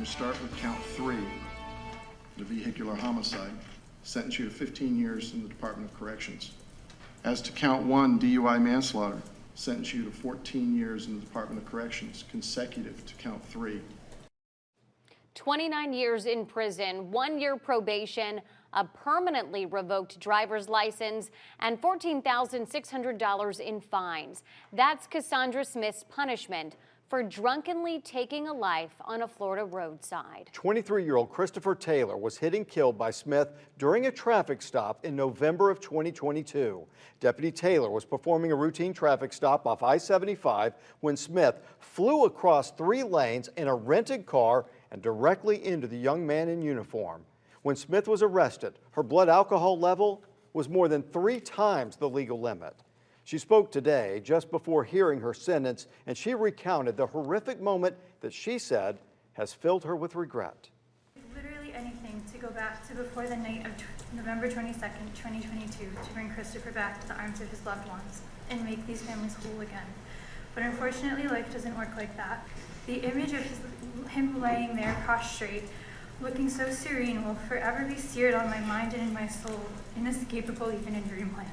start with count 3, the vehicular homicide. Sentence you to 15 years in the Department of Corrections. As to count 1, DUI manslaughter, sentence you to 14 years in the Department of Corrections, consecutive to count 3. 29 years in prison, 1 year probation, a permanently revoked driver's license, and $14,600 in fines. That's Cassandra Smith's punishment for drunkenly taking a life on a Florida roadside. 23-year-old Christopher Taylor was hit and killed by Smith during a traffic stop in November of 2022. Deputy Taylor was performing a routine traffic stop off I-75 when Smith flew across 3 lanes in a rented car and directly into the young man in uniform. When Smith was arrested, her blood alcohol level was more than 3 times the legal limit. She spoke today just before hearing her sentence, and she recounted the horrific moment that she said has filled her with regret. Literally anything to go back to before the night of November 22nd, 2022, to bring Christopher back to the arms of his loved ones and make these families whole again. But unfortunately, life doesn't work like that. The image of him laying there prostrate, looking so serene, will forever be seared on my mind and in my soul, inescapable even in dreamland.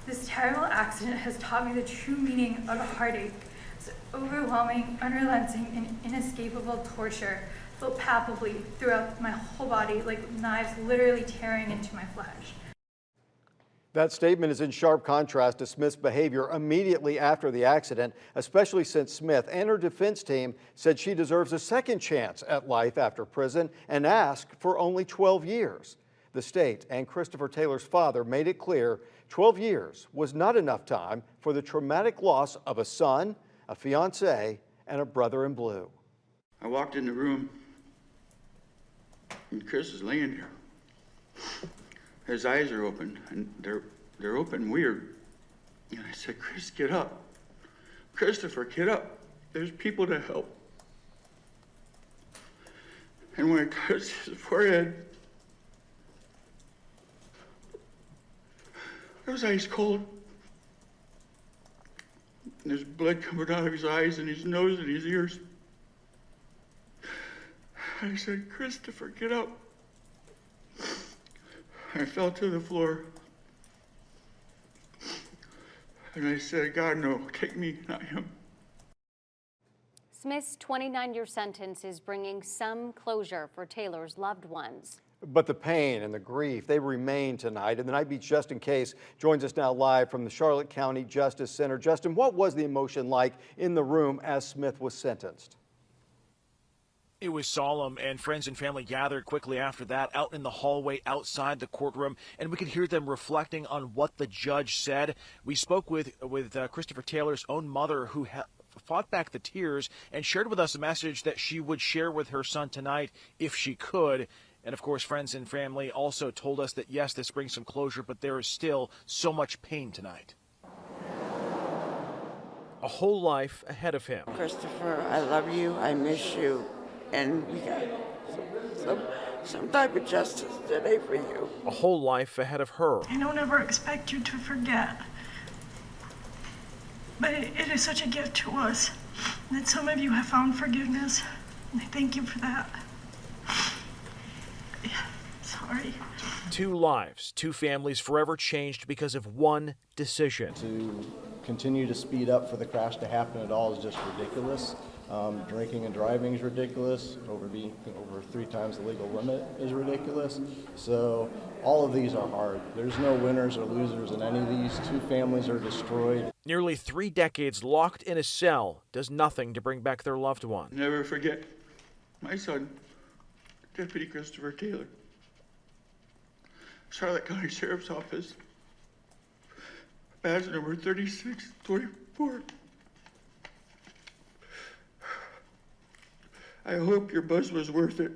This terrible accident has taught me the true meaning of heartache. It's overwhelming, unrelenting, and inescapable torture felt palpably throughout my whole body, like knives literally tearing into my flesh. That statement is in sharp contrast to Smith's behavior immediately after the accident, especially since Smith and her defense team said she deserves a second chance at life after prison and asked for only 12 years. The state and Christopher Taylor's father made it clear 12 years was not enough time for the traumatic loss of a son, a fiancé, and a brother in blue. I walked in the room and Chris is laying there. His eyes are open, and they're open weird. And I said, Chris, get up. Christopher, get up. There's people to help. And when I touched his forehead, it was ice cold. And there's blood coming out of his eyes and his nose and his ears. I said, Christopher, get up. I fell to the floor. And I said, God, no, take me, not him. Smith's 29-year sentence is bringing some closure for Taylor's loved ones. But the pain and the grief, they remain tonight. And the Night Beat's Justin Case joins us now live from the Charlotte County Justice Center. Justin, what was the emotion like in the room as Smith was sentenced? It was solemn, and friends and family gathered quickly after that out in the hallway outside the courtroom, and we could hear them reflecting on what the judge said. We spoke with Christopher Taylor's own mother, who fought back the tears and shared with us a message that she would share with her son tonight if she could. And of course, friends and family also told us that yes, this brings some closure, but there is still so much pain tonight. A whole life ahead of him. Christopher, I love you, I miss you, and we got some type of justice today for you. A whole life ahead of her. I don't ever expect you to forget, but it is such a gift to us that some of you have found forgiveness, and I thank you for that. Sorry. 2 lives, 2 families forever changed because of one decision. To continue to speed up for the crash to happen at all is just ridiculous. Drinking and driving is ridiculous. Over 3 times the legal limit is ridiculous. So all of these are hard. There's no winners or losers in any of these. 2 families are destroyed. Nearly 3 decades locked in a cell does nothing to bring back their loved one. Never forget my son, Deputy Christopher Taylor. Charlotte County Sheriff's Office, badge number 3624. I hope your buzz was worth it.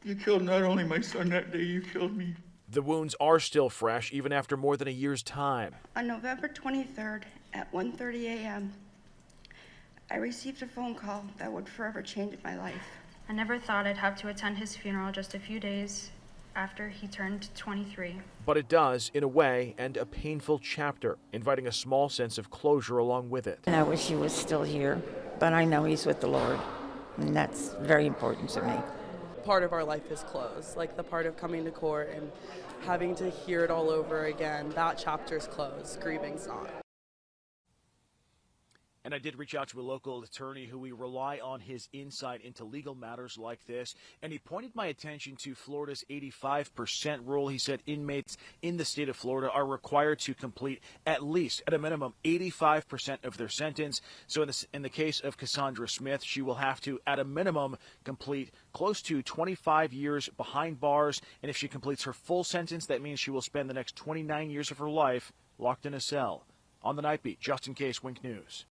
You killed not only my son that day, you killed me. The wounds are still fresh even after more than a year's time. On November 23rd at 1:30 a.m., I received a phone call that would forever change my life. I never thought I'd have to attend his funeral just a few days after he turned 23. But it does, in a way, end a painful chapter, inviting a small sense of closure along with it. And I wish he was still here, but I know he's with the Lord. and that's very important to me. Part of our life is closed, like the part of coming to court and having to hear it all over again. That chapter's closed, grieving's not. And I did reach out to a local attorney who we rely on his insight into legal matters like this, and he pointed my attention to Florida's 85% rule. He said inmates in the state of Florida are required to complete at least, at a minimum, 85% of their sentence. So in the case of Cassandra Smith, she will have to, at a minimum, complete close to 25 years behind bars, and if she completes her full sentence, that means she will spend the next 29 years of her life locked in a cell. On the Night Beat, Justin Case, Wink News.